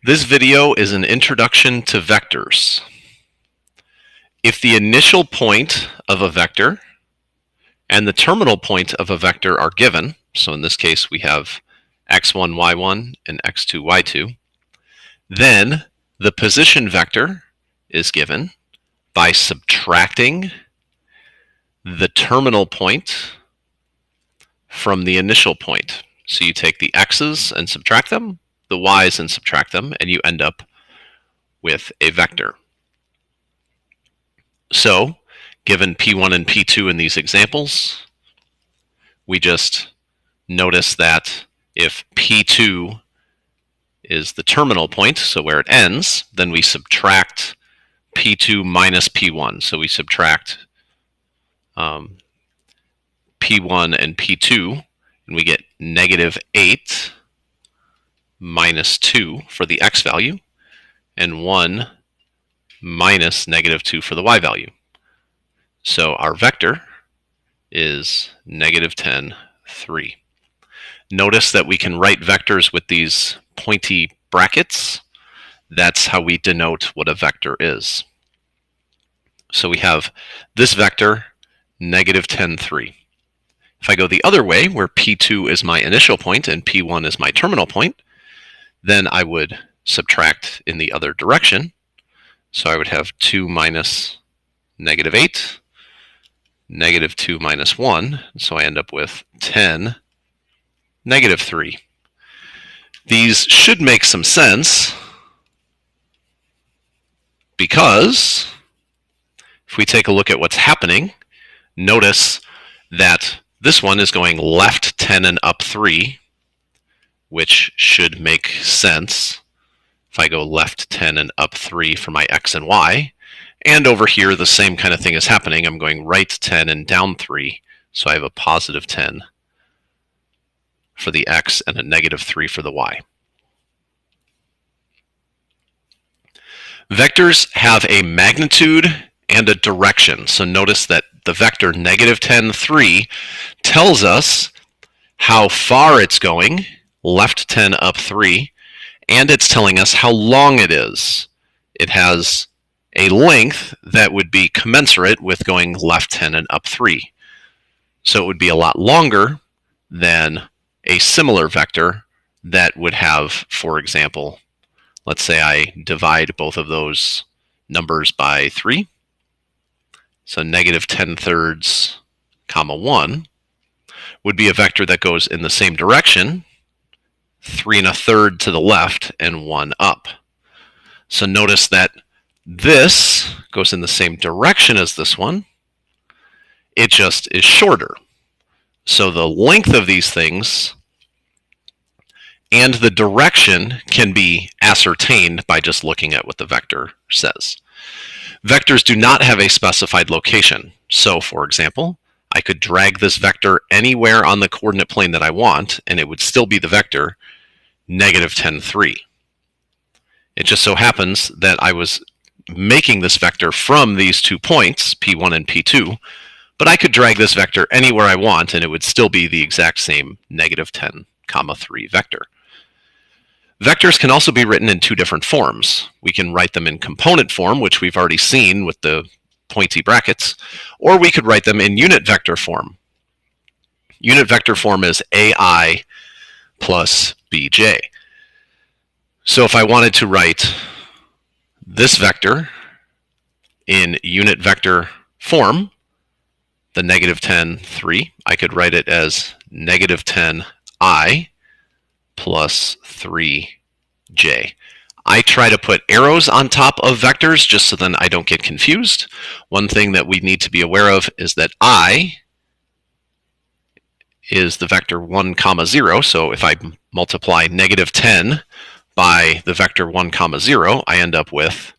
This video is an introduction to vectors. If the initial point of a vector and the terminal point of a vector are given, so in this case we have x1, y1 and x2, y2, then the position vector is given by subtracting the terminal point from the initial point. So you take the x's and subtract them, the y's and subtract them, and you end up with a vector. So, given P1 and P2 in these examples, we just notice that if P2 is the terminal point, so where it ends, then we subtract P2 minus P1. So we subtract P1 and P2, and we get negative 8 minus 2 for the x value, and 1 minus negative 2 for the y value. So our vector is negative 10, 3. Notice that we can write vectors with these pointy brackets. That's how we denote what a vector is. So we have this vector, negative 10, 3. If I go the other way, where P2 is my initial point and P1 is my terminal point, then I would subtract in the other direction. So I would have 2 minus negative 8, negative 2 minus 1, so I end up with 10, negative 3. These should make some sense because if we take a look at what's happening, notice that this one is going left 10 and up 3, which should make sense if I go left 10 and up 3 for my x and y. And over here, the same kind of thing is happening. I'm going right 10 and down 3, so I have a positive 10 for the x and a negative 3 for the y. Vectors have a magnitude and a direction. So notice that the vector negative 10, 3 tells us how far it's going, left 10, up 3, and it's telling us how long it is. It has a length that would be commensurate with going left 10 and up 3. So it would be a lot longer than a similar vector that would have, for example, let's say I divide both of those numbers by 3. So negative 10 thirds, comma 1 would be a vector that goes in the same direction, 3 1/3 to the left and 1 up. So notice that this goes in the same direction as this one. It just is shorter. So the length of these things and the direction can be ascertained by just looking at what the vector says. Vectors do not have a specified location. So, for example, I could drag this vector anywhere on the coordinate plane that I want, and it would still be the vector negative 10, 3. It just so happens that I was making this vector from these 2 points, P1 and P2, but I could drag this vector anywhere I want, and it would still be the exact same negative 10, comma 3 vector. Vectors can also be written in 2 different forms. We can write them in component form, which we've already seen with the pointy brackets, or we could write them in unit vector form. Unit vector form is AI plus BJ. So if I wanted to write this vector in unit vector form, the negative 10, 3, I could write it as negative 10I plus 3j. I try to put arrows on top of vectors just so then I don't get confused. One thing that we need to be aware of is that I is the vector 1, comma 0. So if I multiply negative 10 by the vector 1, comma 0, I end up with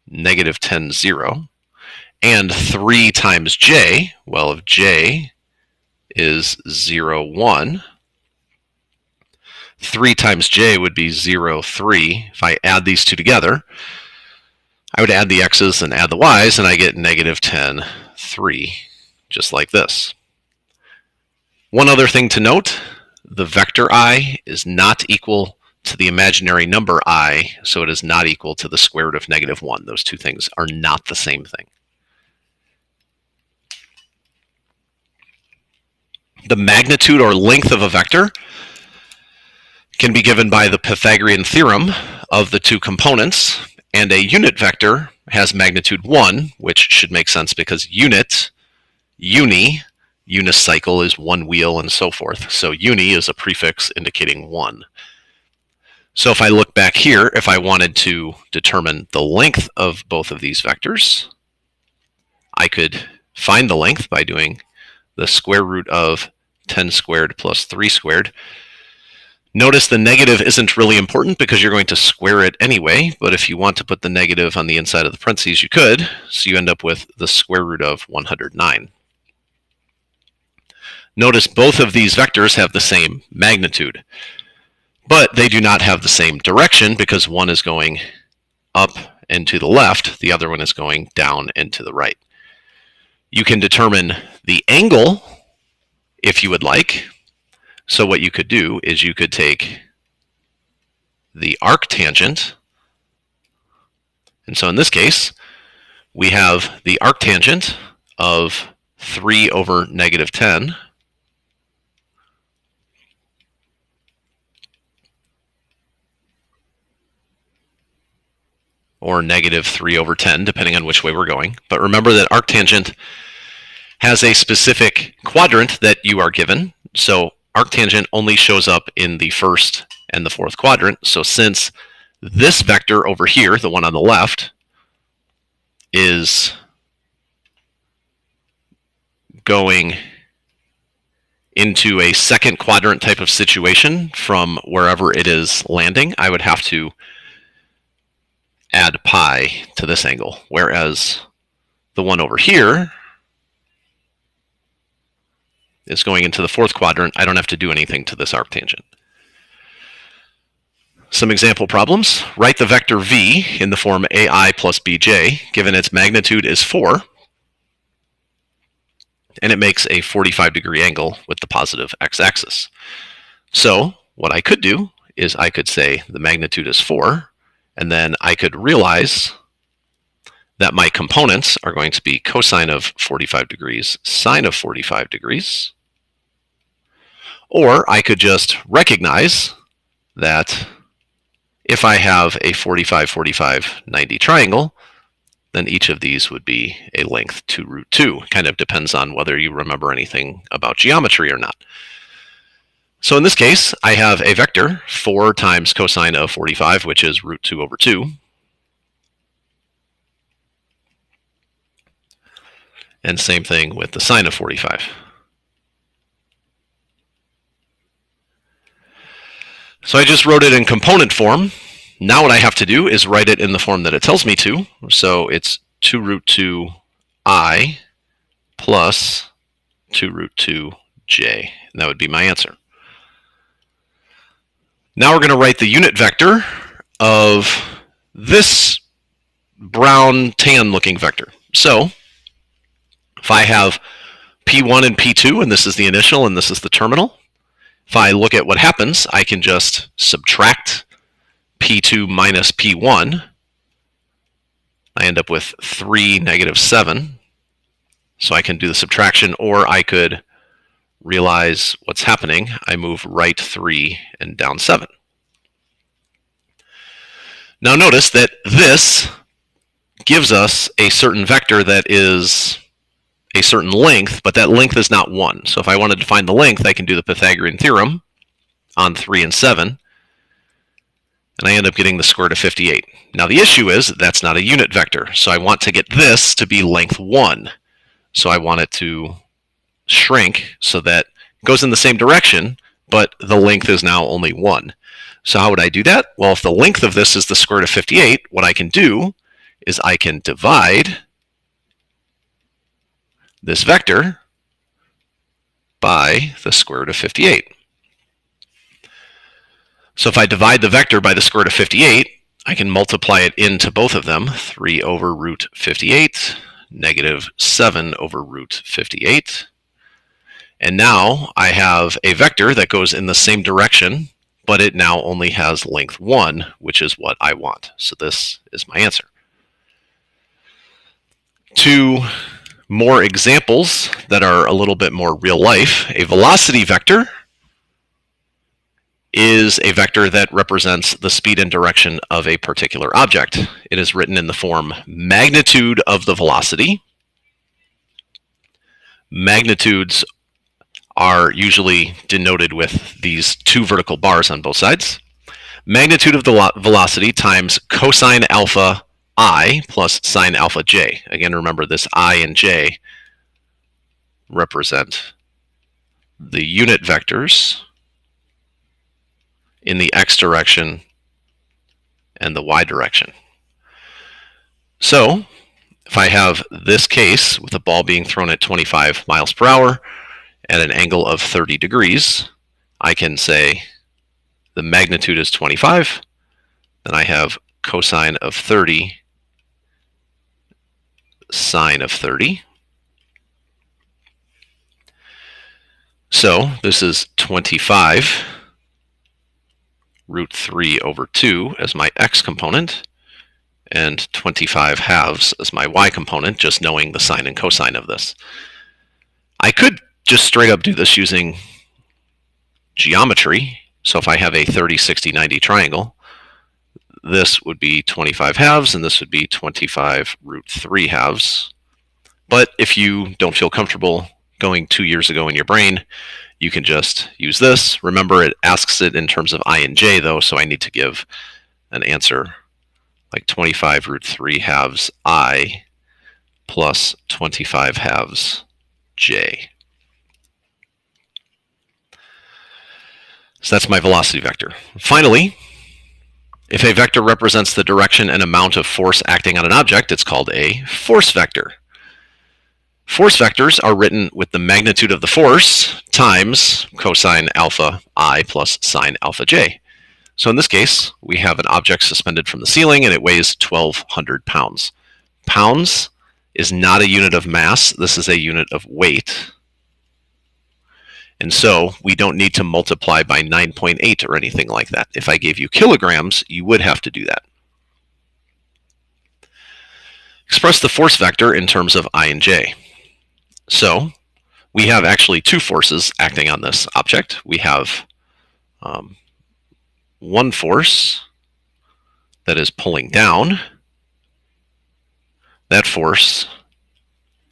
negative 10, 0. And 3 times j, well, if j is 0, 1, 3 times j would be 0, 3. If I add these two together, I would add the x's and add the y's, and I get negative 10, 3, just like this. One other thing to note, the vector I is not equal to the imaginary number I, so it is not equal to the square root of -1. Those two things are not the same thing. The magnitude or length of a vector can be given by the Pythagorean theorem of the two components, and a unit vector has magnitude 1, which should make sense because unit, unicycle is one wheel and so forth. So uni is a prefix indicating 1. So if I look back here, if I wanted to determine the length of both of these vectors, I could find the length by doing the square root of 10 squared plus 3 squared. Notice the negative isn't really important because you're going to square it anyway, but if you want to put the negative on the inside of the parentheses, you could, so you end up with the square root of 109. Notice both of these vectors have the same magnitude, but they do not have the same direction because one is going up and to the left, the other one is going down and to the right. You can determine the angle if you would like. So what you could do is you could take the arctangent, and so in this case, we have the arctangent of 3 over -10, or -3 over 10, depending on which way we're going. But remember that arctangent has a specific quadrant that you are given. So arctangent only shows up in the first and the fourth quadrant. So since this vector over here, the one on the left, is going into a second quadrant type of situation from wherever it is landing, I would have to add pi to this angle. Whereas the one over here is going into the fourth quadrant, I don't have to do anything to this arctangent. Some example problems. Write the vector v in the form ai plus bj, given its magnitude is 4, and it makes a 45-degree angle with the positive x-axis. So what I could do is I could say the magnitude is 4, and then I could realize that my components are going to be cosine of 45 degrees, sine of 45 degrees. Or I could just recognize that if I have a 45, 45, 90 triangle, then each of these would be a length 2 root 2. Kind of depends on whether you remember anything about geometry or not. So in this case, I have a vector, 4 times cosine of 45, which is root 2 over 2. And same thing with the sine of 45. So I just wrote it in component form. Now what I have to do is write it in the form that it tells me to. So it's 2 root 2 I plus 2 root 2 j. And that would be my answer. Now we're going to write the unit vector of this brown tan looking vector. So if I have P1 and P2, and this is the initial and this is the terminal, if I look at what happens, I can just subtract P2 minus P1. I end up with 3, -7. So I can do the subtraction, or I could realize what's happening. I move right 3 and down 7. Now notice that this gives us a certain vector that is a certain length, but that length is not 1. So if I wanted to find the length, I can do the Pythagorean theorem on 3 and 7, and I end up getting the square root of 58. Now the issue is that's not a unit vector, so I want to get this to be length 1. So I want it to shrink so that it goes in the same direction, but the length is now only 1. So how would I do that? Well, if the length of this is the square root of 58, what I can do is I can divide this vector by the square root of 58. So if I divide the vector by the square root of 58, I can multiply it into both of them, 3 over root 58, -7 over root 58. And now I have a vector that goes in the same direction but it now only has length 1, which is what I want. So this is my answer. Two more examples that are a little bit more real life. A velocity vector is a vector that represents the speed and direction of a particular object. It is written in the form magnitude of the velocity. Magnitudes are usually denoted with these two vertical bars on both sides. Magnitude of the velocity times cosine alpha I plus sine alpha j. Again, remember this I and j represent the unit vectors in the x direction and the y direction. So if I have this case with a ball being thrown at 25 miles per hour at an angle of 30 degrees, I can say the magnitude is 25, then I have cosine of 30, sine of 30. So this is 25 root 3 over 2 as my x component, and 25 halves as my y component, just knowing the sine and cosine of this. I could just straight up do this using geometry. So if I have a 30, 60, 90 triangle, this would be 25 halves, and this would be 25 root 3 halves. But if you don't feel comfortable going 2 years ago in your brain, you can just use this. Remember, it asks it in terms of I and j, though, so I need to give an answer like 25 root 3 halves I plus 25 halves j. So that's my velocity vector. Finally, if a vector represents the direction and amount of force acting on an object, it's called a force vector. Force vectors are written with the magnitude of the force times cosine alpha I plus sine alpha j. So in this case, we have an object suspended from the ceiling and it weighs 1,200 pounds. Pounds is not a unit of mass, this is a unit of weight. And so we don't need to multiply by 9.8 or anything like that. If I gave you kilograms, you would have to do that. Express the force vector in terms of I and j. So we have actually two forces acting on this object. We have one force that is pulling down. That force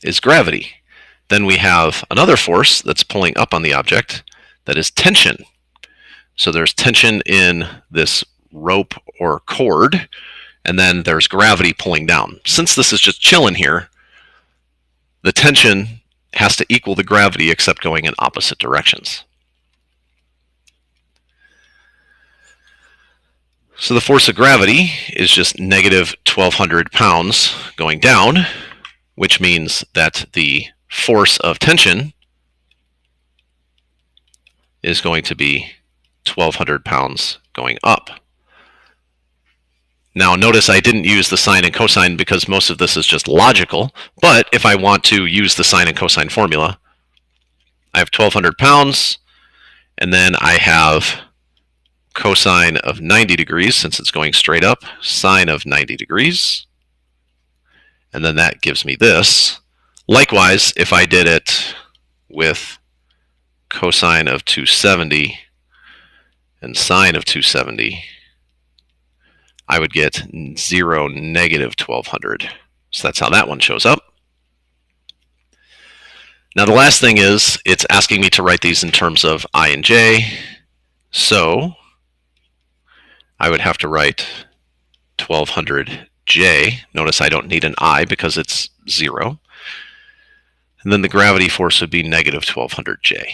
is gravity. Then we have another force that's pulling up on the object, that is tension. So there's tension in this rope or cord, and then there's gravity pulling down. Since this is just chilling here, the tension has to equal the gravity except going in opposite directions. So the force of gravity is just negative 1,200 pounds going down, which means that the force of tension is going to be 1,200 pounds going up. Now notice I didn't use the sine and cosine because most of this is just logical, but if I want to use the sine and cosine formula, I have 1,200 pounds, and then I have cosine of 90 degrees, since it's going straight up, sine of 90 degrees, and then that gives me this. Likewise, if I did it with cosine of 270 and sine of 270, I would get 0, negative 1,200. So that's how that one shows up. Now the last thing is, it's asking me to write these in terms of I and j. So I would have to write 1,200j. Notice I don't need an I because it's 0. And then the gravity force would be negative 1,200j.